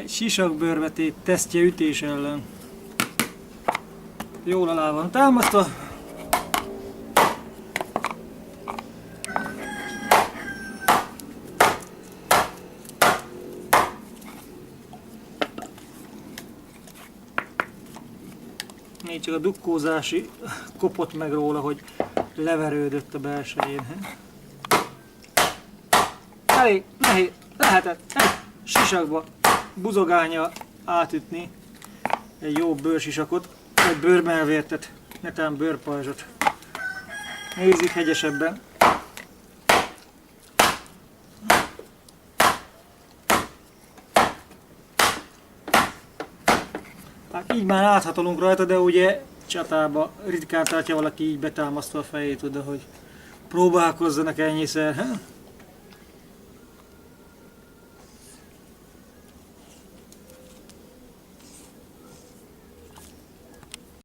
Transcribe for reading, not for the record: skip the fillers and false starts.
Sisakbőrvetét tesztje ütés ellen. Jól alá van támasztva. Még csak a dukkózási kopott meg róla, hogy leverődött a belsején. Elég nehéz, lehetett egy sisakba buzogánya átütni egy jó bőrsisakot, egy bőrmelvértet, netán bőrpajzsot. Nézzük hegyesebben. Hát így már áthatolunk rajta, de ugye csatába ritkán tartja valaki így betámasztva a fejét oda, hogy próbálkozzanak ennyiszer.